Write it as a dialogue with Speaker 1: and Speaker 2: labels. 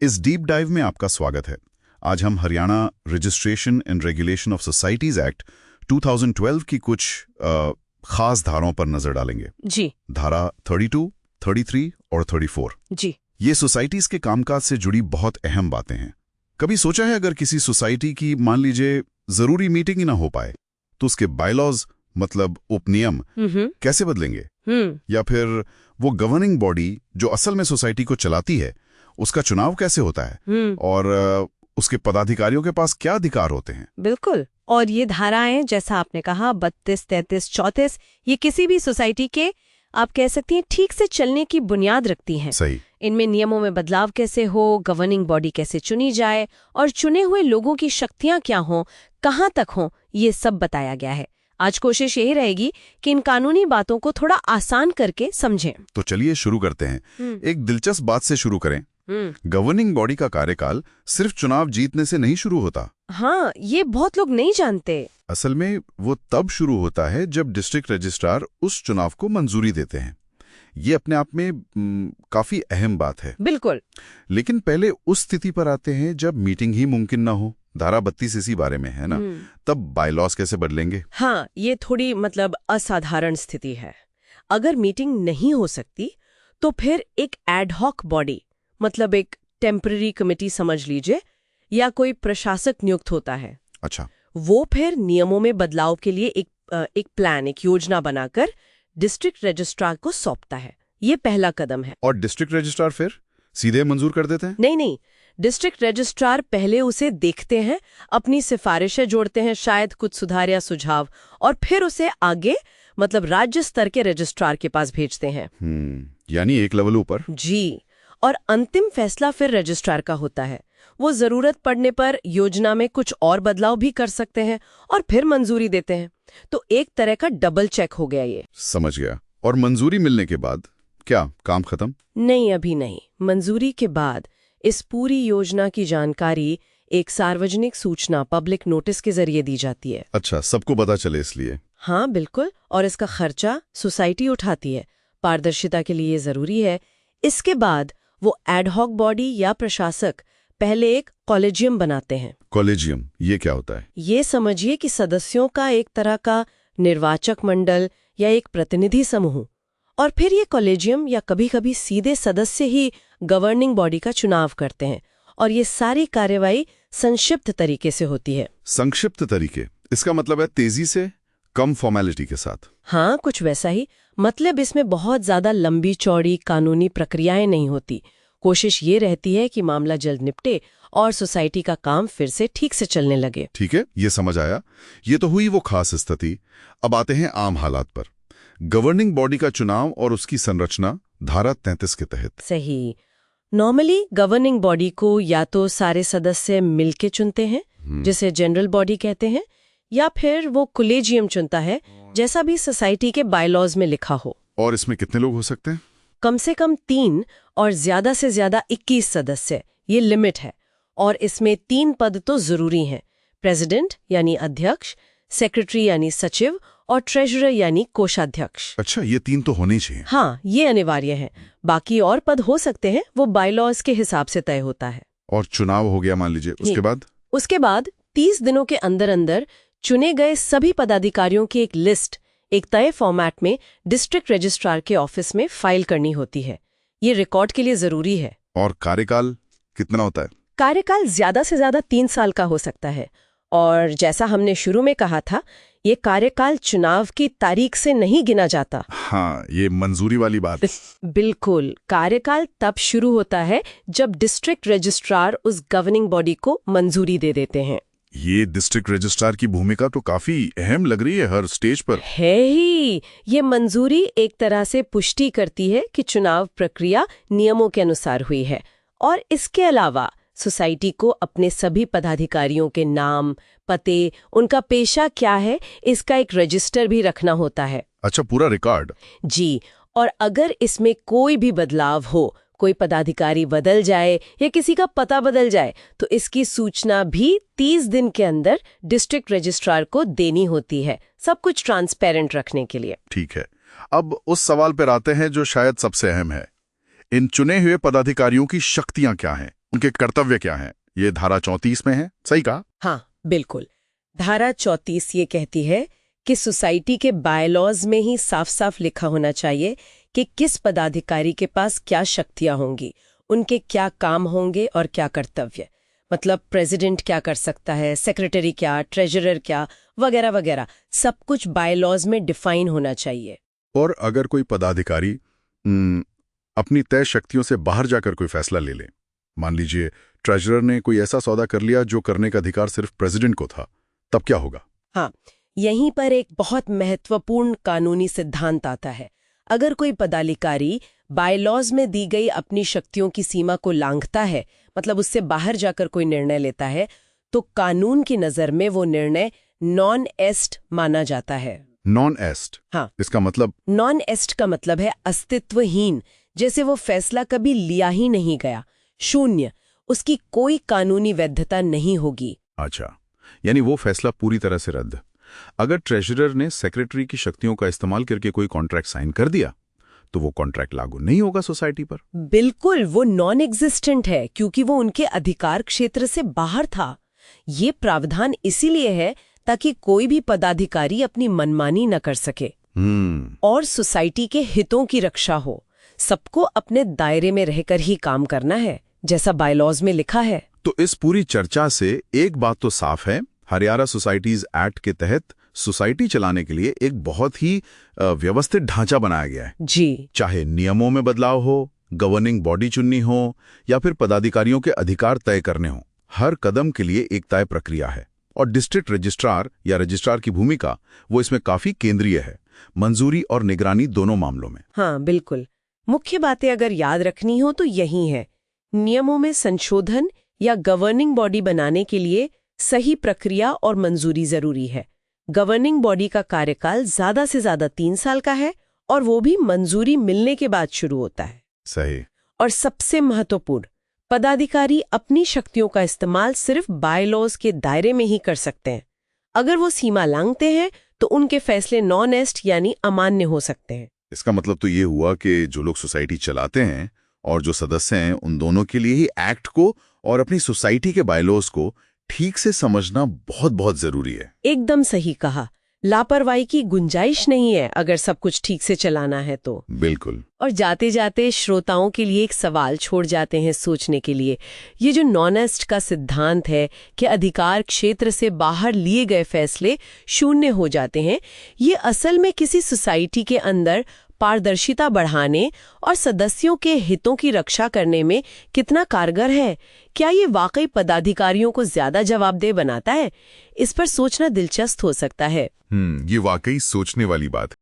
Speaker 1: इस deep dive में आपका स्वागत है। आज हम Haryana registration and regulation of societies act 2012 की कुछ खास धाराओं पर नजर डालेंगे।
Speaker 2: जी।
Speaker 1: धारा 32, 33 और 34।
Speaker 2: जी।
Speaker 1: ये सोसाइटीज के कामकाज से जुड़ी बहुत अहम बातें हैं। कभी सोचा है अगर किसी सोसाइटी की मान लीजिए जरूरी मीटिंग ही ना हो पाए तो उसके बायलॉज मतलब उपनियम कैसे बदलेंगे? या फिर वो गवर्निंग बॉडी जो असल में सोसाइटी को चलाती है उसका चुनाव कैसे होता है और उसके पदाधिकारियों के पास क्या अधिकार होते हैं?
Speaker 2: बिल्कुल। और ये धाराएं जैसा आपने कहा 32, 33, 34 ये किसी भी सोसाइटी के आप कह सकती हैं ठीक से चलने की बुनियाद रखती हैं।
Speaker 1: सही।
Speaker 2: इनमें नियमों में बदलाव कैसे हो, गवर्निंग बॉडी कैसे चुनी जाए और चुने हुए लोगों की शक्तियां क्या हों, कहां तक हों, ये सब बताया गया है। आज कोशिश यही रहेगी कि इन कानूनी बातों को थोड़ा आसान करके समझें।
Speaker 1: तो चलिए शुरू करते हैं। एक दिलचस्प बात से शुरू करें। गवर्निंग बॉडी का कार्यकाल सिर्फ चुनाव जीतने से नहीं शुरू होता।
Speaker 2: हाँ, ये बहुत लोग नहीं जानते।
Speaker 1: असल में वो तब शुरू होता है जब डिस्ट्रिक्ट रजिस्ट्रार उस चुनाव को मंजूरी देते हैं। ये अपने आप में काफी अहम बात है।
Speaker 2: बिल्कुल।
Speaker 1: लेकिन पहले उस स्थिति पर आते हैं जब मीटिंग ही मुमकिन ना हो। धारा 32 इसी बारे में है ना। तब बायलॉज कैसे बदलेंगे?
Speaker 2: हाँ, ये थोड़ी असाधारण स्थिति है। अगर मीटिंग नहीं हो सकती तो फिर एक एडहॉक बॉडी एक टेम्पररी कमेटी समझ लीजिए या कोई प्रशासक नियुक्त होता है।
Speaker 1: अच्छा।
Speaker 2: वो फिर नियमों में बदलाव के लिए एक प्लान, एक योजना बनाकर डिस्ट्रिक्ट रजिस्ट्रार को सौंपता है। ये पहला कदम है।
Speaker 1: और डिस्ट्रिक्ट रजिस्ट्रार फिर सीधे मंजूर कर देते हैं?
Speaker 2: नहीं, डिस्ट्रिक्ट रजिस्ट्रार पहले उसे देखते हैं, अपनी सिफारिशें जोड़ते हैं, शायद कुछ सुधार या सुझाव, और फिर उसे आगे राज्य स्तर के रजिस्ट्रार के पास भेजते हैं।
Speaker 1: यानी एक लेवल ऊपर।
Speaker 2: जी। और अंतिम फैसला फिर रजिस्ट्रार का होता है। वो जरूरत पड़ने पर योजना में कुछ और बदलाव भी कर सकते हैं और फिर मंजूरी देते हैं। तो एक तरह का डबल चेक हो गया ये।
Speaker 1: समझ गया। और मंजूरी मिलने के बाद क्या काम खत्म?
Speaker 2: नहीं, अभी नहीं। मंजूरी के बाद इस पूरी योजना की जानकारी एक सार्वजनिक सूचना पब्लिक नोटिस के जरिए दी जाती है।
Speaker 1: अच्छा, सबको पता चले इसलिए।
Speaker 2: हाँ, बिल्कुल। और इसका खर्चा सोसाइटी उठाती है। पारदर्शिता के लिए जरूरी है। इसके बाद वो एडहॉक बॉडी या प्रशासक पहले एक कॉलेजियम बनाते हैं।
Speaker 1: कॉलेजियम ये क्या होता है?
Speaker 2: ये समझिए कि सदस्यों का एक तरह का निर्वाचक मंडल या एक प्रतिनिधि समूह। और फिर ये कॉलेजियम या कभी-कभी सीधे सदस्य ही गवर्निंग बॉडी का चुनाव करते हैं। और ये सारी कार्यवाही संक्षिप्त तरीके से होती है।
Speaker 1: संक्षिप्त तरीके, इसका मतलब है तेजी से, कम फॉर्मेलिटी के साथ।
Speaker 2: हाँ, कुछ वैसा ही। इसमें बहुत ज्यादा लंबी चौड़ी कानूनी प्रक्रियाएं नहीं होती। कोशिश ये रहती है कि मामला जल्द निपटे और सोसाइटी का काम फिर से ठीक से चलने लगे।
Speaker 1: ठीक है, ये समझ आया। ये तो हुई वो खास स्थिति। अब आते हैं आम हालात पर। गवर्निंग बॉडी का चुनाव और उसकी संरचना धारा 33 के तहत।
Speaker 2: सही। नॉर्मली गवर्निंग बॉडी को या तो सारे सदस्य मिलके चुनते हैं, जिसे जनरल बॉडी कहते हैं, या फिर वो कॉलेजियम चुनता है, जैसा भी सोसाइटी के बायलॉज में लिखा हो।
Speaker 1: और इसमें कितने लोग हो सकते हैं?
Speaker 2: कम से कम 3 और ज्यादा से ज्यादा 21 सदस्य, ये लिमिट है। और इसमें 3 पद तो जरूरी हैं: प्रेसिडेंट यानी अध्यक्ष, सेक्रेटरी यानी सचिव, और ट्रेजरर यानी कोषाध्यक्ष।
Speaker 1: अच्छा, ये 3 तो होने चाहिए।
Speaker 2: हाँ, ये अनिवार्य है। बाकी और पद हो सकते हैं, वो बायलॉज के हिसाब से तय होता है।
Speaker 1: और चुनाव हो गया मान लीजिए,
Speaker 2: उसके बाद 30 दिनों के अंदर अंदर चुने गए सभी पदाधिकारियों की एक लिस्ट एक तय फॉर्मेट में डिस्ट्रिक्ट रजिस्ट्रार के ऑफिस में फाइल करनी होती है। ये रिकॉर्ड के लिए जरूरी है।
Speaker 1: और कार्यकाल कितना होता है?
Speaker 2: कार्यकाल ज्यादा से ज्यादा 3 साल का हो सकता है। और जैसा हमने शुरू में कहा था, ये कार्यकाल चुनाव की तारीख से नहीं गिना जाता।
Speaker 1: हाँ, ये मंजूरी वाली बात।
Speaker 2: बिल्कुल। कार्यकाल तब शुरू होता है जब डिस्ट्रिक्ट रजिस्ट्रार उस गवर्निंग बॉडी को मंजूरी दे देते हैं।
Speaker 1: ये डिस्ट्रिक्ट रजिस्ट्रार की भूमिका तो काफी अहम लग रही है हर स्टेज पर।
Speaker 2: है ही। ये मंजूरी एक तरह से पुष्टि करती है कि चुनाव प्रक्रिया नियमों के अनुसार हुई है। और इसके अलावा सोसाइटी को अपने सभी पदाधिकारियों के नाम, पते, उनका पेशा क्या है, इसका एक रजिस्टर भी रखना होता है।
Speaker 1: अच्छा, पूरा रिकॉर्ड?
Speaker 2: जी। और अगर इसमें कोई भी बदलाव हो, कोई पदाधिकारी बदल जाए या किसी का पता बदल जाए, तो इसकी सूचना भी 30 दिन के अंदर डिस्ट्रिक्ट रजिस्ट्रार को देनी होती है, सब कुछ ट्रांसपेरेंट रखने के लिए।
Speaker 1: ठीक है। अब उस सवाल पर आते हैं जो शायद सबसे अहम है। इन चुने हुए पदाधिकारियों की शक्तियां क्या हैं? उनके कर्तव्य क्या हैं? ये धारा 34 में है, सही कहा?
Speaker 2: हाँ, बिल्कुल। धारा 34 ये कहती है कि सोसाइटी के बायलॉज में ही साफ साफ लिखा होना चाहिए कि किस पदाधिकारी के पास क्या शक्तियां होंगी, उनके क्या काम होंगे और क्या कर्तव्य। मतलब प्रेसिडेंट क्या कर सकता है, सेक्रेटरी क्या, ट्रेजरर क्या, वगैरह वगैरह, सब कुछ बायलॉज में डिफाइन होना चाहिए।
Speaker 1: और अगर कोई पदाधिकारी अपनी तय शक्तियों से बाहर जाकर कोई फैसला ले ले, मान लीजिए ट्रेजरर ने कोई ऐसा सौदा कर लिया जो करने का अधिकार सिर्फ प्रेसिडेंट को था, तब क्या होगा?
Speaker 2: हाँ, यहीं पर एक बहुत महत्वपूर्ण कानूनी सिद्धांत आता है। अगर कोई पदाधिकारी बायलॉज में दी गई अपनी शक्तियों की सीमा को लांघता है, मतलब उससे बाहर जाकर कोई निर्णय लेता है, तो कानून की नजर में वो निर्णय नॉन एस्ट माना जाता है।
Speaker 1: नॉन एस्ट?
Speaker 2: हाँ,
Speaker 1: इसका मतलब?
Speaker 2: नॉन एस्ट का मतलब है अस्तित्वहीन, जैसे वो फैसला कभी लिया ही नहीं गया, शून्य, उसकी कोई कानूनी वैधता नहीं होगी।
Speaker 1: अच्छा, यानी वो फैसला पूरी तरह से रद्द। अगर ट्रेजरर ने सेक्रेटरी की शक्तियों का इस्तेमाल करके कोई कॉन्ट्रैक्ट साइन कर दिया, तो वो कॉन्ट्रैक्ट लागू नहीं होगा सोसाइटी पर?
Speaker 2: बिल्कुल, वो नॉन एग्जिस्टेंट है, क्योंकि वो उनके अधिकार क्षेत्र से बाहर था। ये प्रावधान इसीलिए है ताकि कोई भी पदाधिकारी अपनी मनमानी न कर सके और सोसाइटी के हितों की रक्षा हो। सबको अपने दायरे में रहकर ही काम करना है, जैसा बायलॉज में लिखा है।
Speaker 1: तो इस पूरी चर्चा से एक बात तो साफ है, हरियाणा सोसाइटीज एक्ट के तहत सोसाइटी चलाने के लिए एक बहुत ही व्यवस्थित ढांचा बनाया गया है।
Speaker 2: जी,
Speaker 1: चाहे नियमों में बदलाव हो, गवर्निंग बॉडी चुननी हो या फिर पदाधिकारियों के अधिकार तय करने हो, हर कदम के लिए एक तय प्रक्रिया है। और डिस्ट्रिक्ट रजिस्ट्रार या रजिस्ट्रार की भूमिका वो इसमें काफी केंद्रीय है, मंजूरी और निगरानी दोनों मामलों में।
Speaker 2: हाँ, बिल्कुल। मुख्य बातें अगर याद रखनी हो तो यही है। नियमों में संशोधन या गवर्निंग बॉडी बनाने के लिए सही प्रक्रिया और मंजूरी जरूरी है। गवर्निंग बॉडी का कार्यकाल ज्यादा से ज्यादा 3 साल का है और वो भी मंजूरी मिलने के बाद शुरू होता है।
Speaker 1: सही।
Speaker 2: और सबसे महत्वपूर्ण, पदाधिकारी अपनी शक्तियों का इस्तेमाल सिर्फ बायलॉज के दायरे में ही कर सकते हैं। अगर वो सीमा लांघते हैं तो उनके फैसले नॉन एस्ट यानी अमान्य हो सकते हैं।
Speaker 1: इसका मतलब तो ये हुआ कि जो लोग सोसाइटी चलाते हैं और जो सदस्य हैं, उन दोनों के लिए ही एक्ट को और अपनी सोसाइटी के बायलॉज को ठीक से समझना बहुत बहुत जरूरी है।
Speaker 2: एकदम सही कहा। लापरवाही की गुंजाइश नहीं है अगर सब कुछ ठीक से चलाना है तो।
Speaker 1: बिल्कुल।
Speaker 2: और जाते जाते श्रोताओं के लिए एक सवाल छोड़ जाते हैं सोचने के लिए। ये जो नॉन एस्ट का सिद्धांत है कि अधिकार क्षेत्र से बाहर लिए गए फैसले शून्य हो जाते हैं, ये असल में किसी सोसाइटी के अंदर पारदर्शिता बढ़ाने और सदस्यों के हितों की रक्षा करने में कितना कारगर है? क्या ये वाकई पदाधिकारियों को ज्यादा जवाबदेह बनाता है? इस पर सोचना दिलचस्प हो सकता है।
Speaker 1: ये वाकई सोचने वाली बात है।